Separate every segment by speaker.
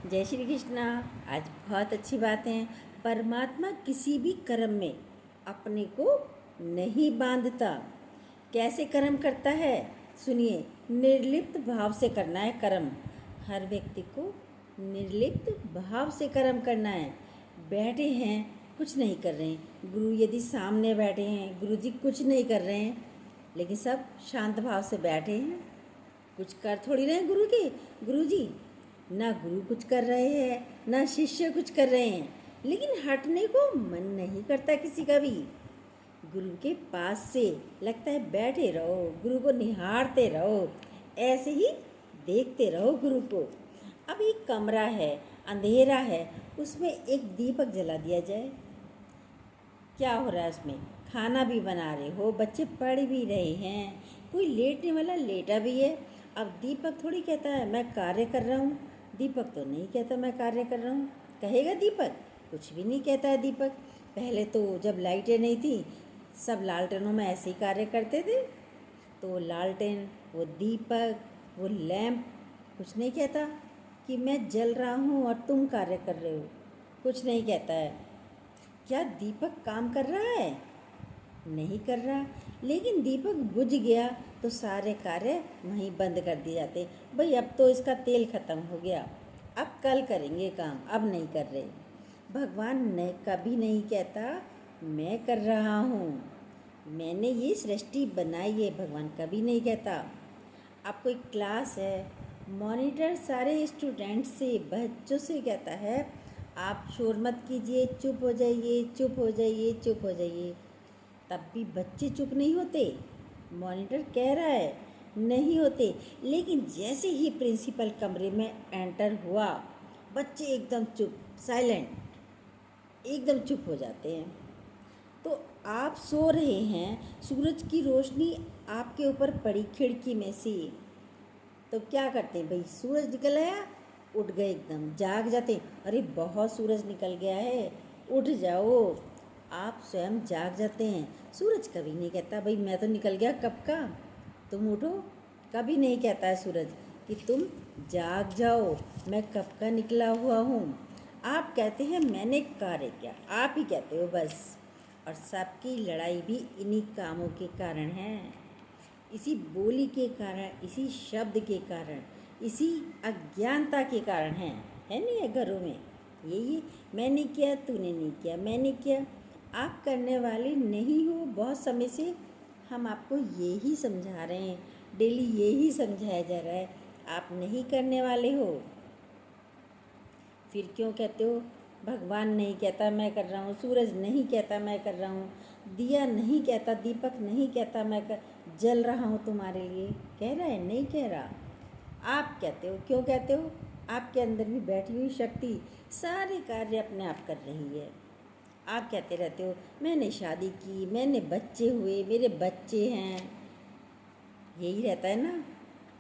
Speaker 1: जय श्री कृष्णा। आज बहुत अच्छी बात है। परमात्मा किसी भी कर्म में अपने को नहीं बांधता। कैसे कर्म करता है सुनिए। निर्लिप्त भाव से करना है कर्म। हर व्यक्ति को निर्लिप्त भाव से कर्म करना है। बैठे हैं कुछ नहीं कर रहे हैं, गुरु यदि सामने बैठे हैं, गुरु जी कुछ नहीं कर रहे हैं, लेकिन सब शांत भाव से बैठे हैं। कुछ कर थोड़ी रहे हैं गुरु जी। ना गुरु कुछ कर रहे हैं, ना शिष्य कुछ कर रहे हैं, लेकिन हटने को मन नहीं करता किसी का भी। गुरु के पास से लगता है बैठे रहो, गुरु को निहारते रहो, ऐसे ही देखते रहो गुरु को। अब एक कमरा है, अंधेरा है, उसमें एक दीपक जला दिया जाए। क्या हो रहा है उसमें? खाना भी बना रहे हो, बच्चे पढ़ भी रहे हैं, कोई लेटने वाला लेटा भी है। अब दीपक थोड़ी कहता है मैं कार्य कर रहा हूँ। दीपक तो नहीं कहता मैं कार्य कर रहा हूँ। कहेगा दीपक? कुछ भी नहीं कहता है दीपक। पहले तो जब लाइटें नहीं थी, सब लालटेनों में ऐसे ही कार्य करते थे। तो लालटेन, वो दीपक, वो लैंप कुछ नहीं कहता कि मैं जल रहा हूँ और तुम कार्य कर रहे हो। कुछ नहीं कहता है। क्या दीपक काम कर रहा है? नहीं कर रहा। लेकिन दीपक बुझ गया तो सारे कार्य वहीं बंद कर दिए जाते। भाई अब तो इसका तेल ख़त्म हो गया, अब कल करेंगे काम, अब नहीं कर रहे। भगवान ने कभी नहीं कहता मैं कर रहा हूँ, मैंने ये सृष्टि बनाई है, भगवान कभी नहीं कहता। अब कोई क्लास है, मॉनिटर सारे स्टूडेंट से, बच्चों से कहता है आप शोर मत कीजिए, चुप हो जाइए, चुप हो जाइए, चुप हो जाइए। तब भी बच्चे चुप नहीं होते। मॉनिटर कह रहा है नहीं होते। लेकिन जैसे ही प्रिंसिपल कमरे में एंटर हुआ, बच्चे एकदम चुप, साइलेंट, एकदम चुप हो जाते हैं। तो आप सो रहे हैं, सूरज की रोशनी आपके ऊपर पड़ी खिड़की में से, तो क्या करते हैं भाई? सूरज निकल आया, उठ गए, एकदम जाग जाते। अरे बहुत सूरज निकल गया है, उठ जाओ। आप स्वयं जाग जाते हैं। सूरज कभी नहीं कहता भाई मैं तो निकल गया कब का, तुम उठो। कभी नहीं कहता है सूरज कि तुम जाग जाओ, मैं कब का निकला हुआ हूँ। आप कहते हैं मैंने कार्य किया, आप ही कहते हो बस। और सबकी लड़ाई भी इन्हीं कामों के कारण है, इसी बोली के कारण, इसी शब्द के कारण, इसी अज्ञानता के कारण है नहीं है घरों में। यही मैंने किया, तूने नहीं किया, मैंने किया। आप करने वाले नहीं हो। बहुत समय से हम आपको यही समझा रहे हैं, डेली यही समझाया जा रहा है, आप नहीं करने वाले हो। फिर क्यों कहते हो भगवान नहीं कहता मैं कर रहा हूँ, सूरज नहीं कहता मैं कर रहा हूँ, दिया नहीं कहता, दीपक नहीं कहता मैं जल रहा हूँ तुम्हारे लिए। कह रहा है? नहीं कह रहा। आप कहते हो। क्यों कहते हो? आपके अंदर भी बैठी हुई शक्ति सारे कार्य अपने आप कर रही है। आप कहते रहते हो मैंने शादी की, मैंने बच्चे हुए, मेरे बच्चे हैं, यही रहता है ना।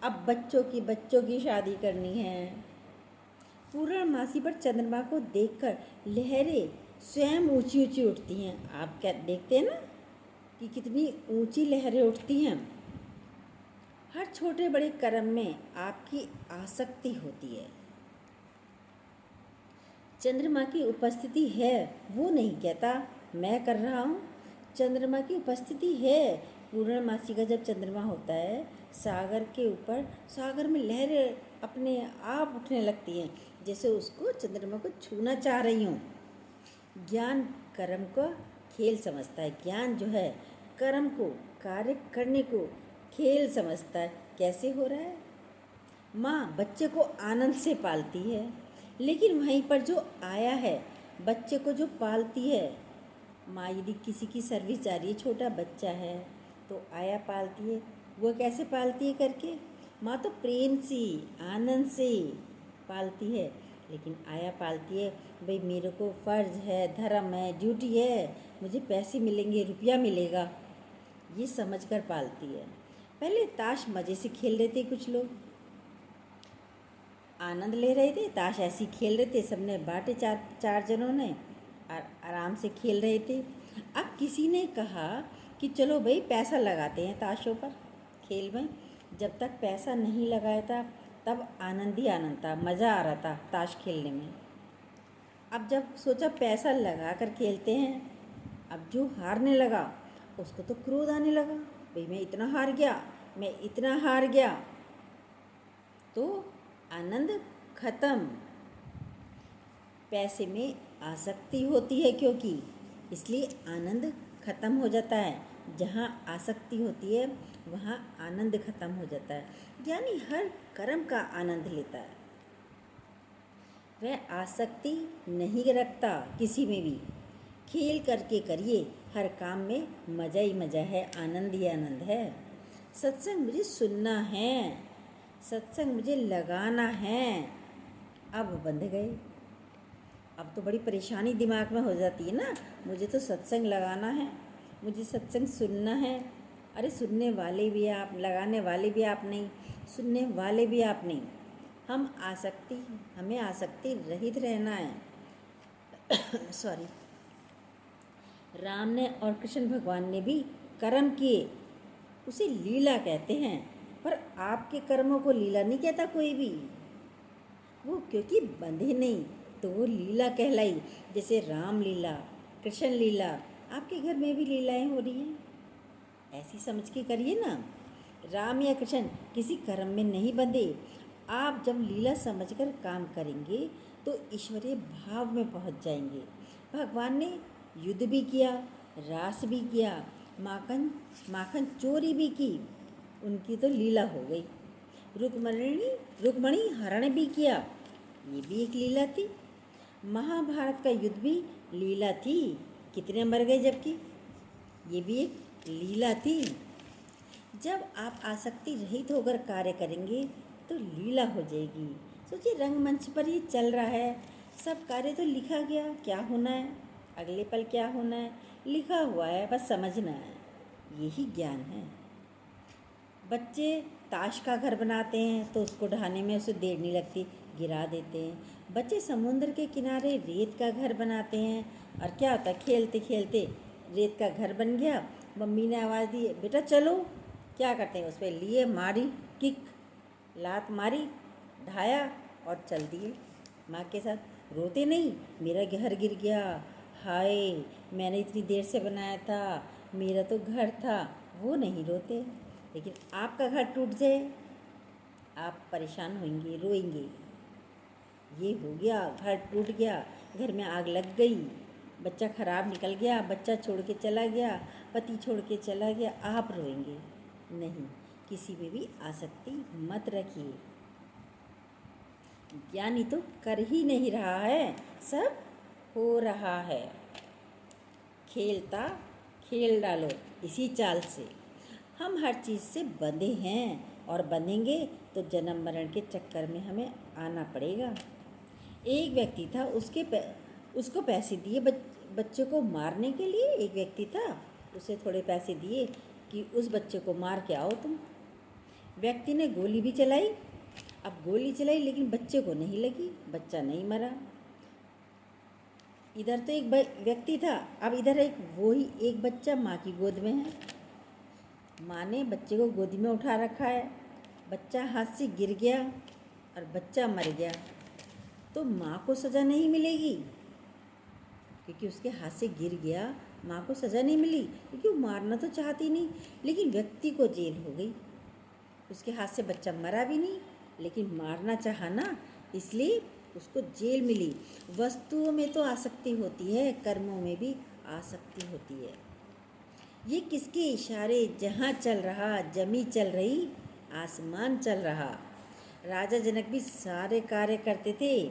Speaker 1: अब बच्चों की शादी करनी है। पूर्णमासी पर चंद्रमा को देखकर लहरें स्वयं ऊंची ऊंची उठती हैं। आप क्या देखते हैं ना कि कितनी ऊंची लहरें उठती हैं। हर छोटे बड़े कर्म में आपकी आसक्ति होती है। चंद्रमा की उपस्थिति है, वो नहीं कहता मैं कर रहा हूँ। चंद्रमा की उपस्थिति है। पूर्णमासी का जब चंद्रमा होता है सागर के ऊपर, सागर में लहरें अपने आप उठने लगती हैं, जैसे उसको चंद्रमा को छूना चाह रही हूँ। ज्ञान कर्म का खेल समझता है। ज्ञान जो है कर्म को, कार्य करने को खेल समझता है। कैसे हो रहा है? माँ बच्चे को आनंद से पालती है, लेकिन वहीं पर जो आया है बच्चे को जो पालती है, माँ यदि किसी की सर्विस जा रही है, छोटा बच्चा है तो आया पालती है। वो कैसे पालती है करके? माँ तो प्रेम से, आनंद से पालती है, लेकिन आया पालती है भाई मेरे को फ़र्ज़ है, धर्म है, ड्यूटी है, मुझे पैसे मिलेंगे, रुपया मिलेगा, ये समझकर पालती है। पहले ताश मज़े से खेल रहे थे, कुछ लोग आनंद ले रहे थे, ताश ऐसे ही खेल रहे थे, सबने बांटे, चार जनों ने आराम से खेल रहे थे। अब किसी ने कहा कि चलो भाई पैसा लगाते हैं ताशों पर, खेल में। जब तक पैसा नहीं लगाया था तब आनंद ही आनंद था, मज़ा आ रहा था ताश खेलने में। अब जब सोचा पैसा लगा कर खेलते हैं, अब जो हारने लगा उसको तो क्रोध आने लगा, भाई मैं इतना हार गया, मैं इतना हार गया। तो आनंद खत्म। पैसे में आसक्ति होती है क्योंकि, इसलिए आनंद खत्म हो जाता है। जहाँ आसक्ति होती है वहाँ आनंद खत्म हो जाता है। यानी हर कर्म का आनंद लेता है, वह आसक्ति नहीं रखता किसी में भी। खेल करके करिए, हर काम में मज़ा ही मज़ा है, आनंद ही आनंद है। सत्संग मुझे सुनना है, सत्संग मुझे लगाना है। अब बंध गए। अब तो बड़ी परेशानी दिमाग में हो जाती है ना, मुझे तो सत्संग लगाना है, मुझे सत्संग सुनना है। अरे सुनने वाले भी आप, लगाने वाले भी आप नहीं, सुनने वाले भी आप नहीं। हमें आसक्ति रहित रहना है। सॉरी। राम ने और कृष्ण भगवान ने भी कर्म किए, उसे लीला कहते हैं। पर आपके कर्मों को लीला नहीं कहता कोई भी, वो क्योंकि बंधे नहीं तो वो लीला कहलाई। जैसे राम लीला, कृष्ण लीला, आपके घर में भी लीलाएं हो रही हैं, ऐसी समझ के करिए ना। राम या कृष्ण किसी कर्म में नहीं बंधे। आप जब लीला समझकर काम करेंगे तो ईश्वरीय भाव में पहुंच जाएंगे। भगवान ने युद्ध भी किया, रास भी किया, माखन चोरी भी की, उनकी तो लीला हो गई। रुक्मणी हरण भी किया, ये भी एक लीला थी। महाभारत का युद्ध भी लीला थी, कितने मर गए जबकि, ये भी एक लीला थी। जब आप आसक्ति रहित होकर कार्य करेंगे तो लीला हो जाएगी। सोचिए रंगमंच पर ये चल रहा है, सब कार्य तो लिखा गया, क्या होना है, अगले पल क्या होना है, लिखा हुआ है, बस समझना है, यही ज्ञान है। बच्चे ताश का घर बनाते हैं तो उसको ढाने में उसे देर नहीं लगती, गिरा देते हैं। बच्चे समुद्र के किनारे रेत का घर बनाते हैं और क्या होता है, खेलते खेलते रेत का घर बन गया, मम्मी ने आवाज़ दी बेटा चलो, क्या करते हैं, उस पर लिए मारी किक, लात मारी, ढाया और चल दिए माँ के साथ। रोते नहीं, मेरा घर गिर गया, हाय मैंने इतनी देर से बनाया था, मेरा तो घर था, वो नहीं रोते। लेकिन आपका घर टूट जाए आप परेशान होंगे, रोएंगे, ये हो गया, घर टूट गया, घर में आग लग गई, बच्चा खराब निकल गया, बच्चा छोड़ के चला गया, पति छोड़ के चला गया, आप रोएंगे नहीं। किसी में भी आसक्ति मत रखिए। ज्ञानी तो कर ही नहीं रहा है, सब हो रहा है। खेलता खेल डालो इसी चाल से। हम हर चीज़ से बंधे हैं और बंधेंगे तो जन्म मरण के चक्कर में हमें आना पड़ेगा। एक व्यक्ति था, उसको पैसे दिए बच्चे को मारने के लिए। एक व्यक्ति था, उसे थोड़े पैसे दिए कि उस बच्चे को मार के आओ तुम। व्यक्ति ने गोली भी चलाई, अब गोली चलाई लेकिन बच्चे को नहीं लगी, बच्चा नहीं मरा। इधर तो एक व्यक्ति था, अब इधर एक बच्चा माँ की गोद में है, माँ ने बच्चे को गोदी में उठा रखा है, बच्चा हाथ से गिर गया और बच्चा मर गया, तो माँ को सज़ा नहीं मिलेगी क्योंकि उसके हाथ से गिर गया। माँ को सज़ा नहीं मिली क्योंकि वो मारना तो चाहती नहीं, लेकिन व्यक्ति को जेल हो गई। उसके हाथ से बच्चा मरा भी नहीं लेकिन मारना चाहा ना, इसलिए उसको जेल मिली। वस्तुओं में तो आसक्ति होती है, कर्मों में भी आसक्ति होती है। ये किसके इशारे, जहाँ चल रहा जमी चल रही, आसमान चल रहा। राजा जनक भी सारे कार्य करते थे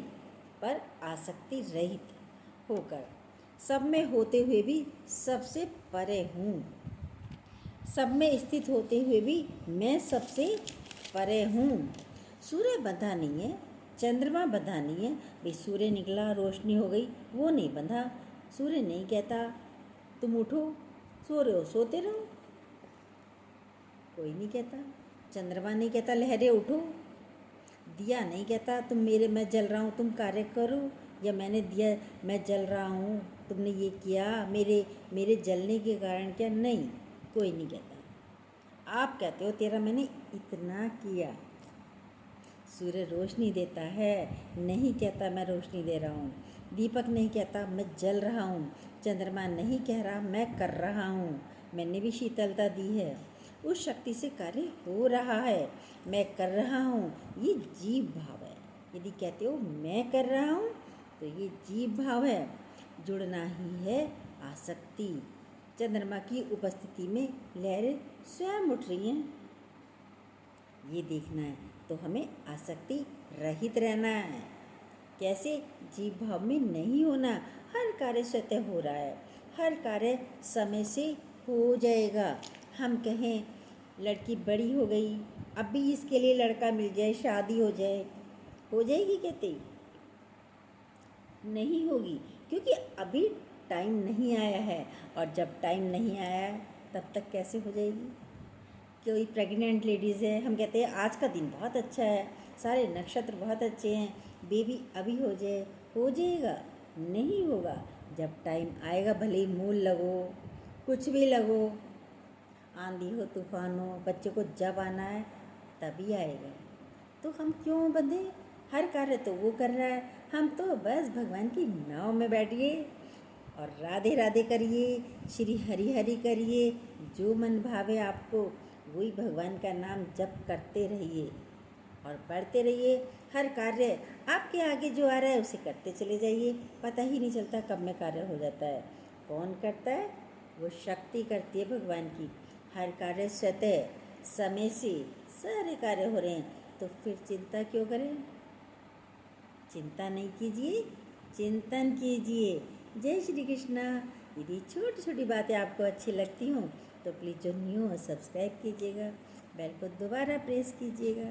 Speaker 1: पर आसक्ति रहित होकर। सब में होते हुए भी सबसे परे हूँ, सब में स्थित होते हुए भी मैं सबसे परे हूँ। सूर्य बंधा नहीं है, चंद्रमा बंधा नहीं है, भाई सूर्य निकला रोशनी हो गई, वो नहीं बंधा। सूर्य नहीं कहता तुम उठो, सो रहे हो सोते रहो, कोई नहीं कहता। चंद्रमा नहीं कहता लहरें उठो, दिया नहीं कहता मैं जल रहा हूँ तुम कार्य करो, या मैंने दिया मैं जल रहा हूँ तुमने ये किया, मेरे जलने के कारण क्या, नहीं, कोई नहीं कहता। आप कहते हो तेरा मैंने इतना किया। सूर्य रोशनी देता है, नहीं कहता मैं रोशनी दे रहा हूँ। दीपक नहीं कहता मैं जल रहा हूँ। चंद्रमा नहीं कह रहा मैं कर रहा हूँ। मैंने भी शीतलता दी है, उस शक्ति से कार्य हो रहा है, मैं कर रहा हूँ। ये जीव भाव है। यदि कहते हो मैं कर रहा हूँ तो ये जीव भाव है। जुड़ना ही है आसक्ति। चंद्रमा की उपस्थिति में लहरें स्वयं उठ रही हैं, ये देखना है। तो हमें आसक्ति रहित रहना है। कैसे? जीव भाव में नहीं होना। हर कार्य स्वतः हो रहा है, हर कार्य समय से हो जाएगा। हम कहें लड़की बड़ी हो गई, अब भी इसके लिए लड़का मिल जाए, शादी हो जाए, हो जाएगी? कहते नहीं होगी, क्योंकि अभी टाइम नहीं आया है। और जब टाइम नहीं आया है तब तक कैसे हो जाएगी? कोई प्रेग्नेंट लेडीज़ है, हम कहते हैं आज का दिन बहुत अच्छा है, सारे नक्षत्र बहुत अच्छे हैं, बेबी अभी हो जाए, हो जाएगा? नहीं होगा। जब टाइम आएगा, भले ही मूल लगो, कुछ भी लगो, आंधी हो तूफान हो, बच्चे को जब आना है तभी आएगा। तो हम क्यों बंधे? हर कार्य तो वो कर रहा है, हम तो बस भगवान की नाव में बैठिए और राधे राधे करिए, श्री हरि हरि करिए, जो मन भावे आपको वही भगवान का नाम जप करते रहिए और बढ़ते रहिए। हर कार्य आपके आगे जो आ रहा है उसे करते चले जाइए, पता ही नहीं चलता कब में कार्य हो जाता है। कौन करता है? वो शक्ति करती है भगवान की। हर कार्य स्वतः समय से सारे कार्य हो रहे हैं, तो फिर चिंता क्यों करें? चिंता नहीं कीजिए, चिंतन कीजिए। जय श्री कृष्णा। यदि छोटी छोटी बातें आपको अच्छी लगती हों तो प्लीज़ जो न्यू हो सब्सक्राइब कीजिएगा, बेल को दोबारा प्रेस कीजिएगा।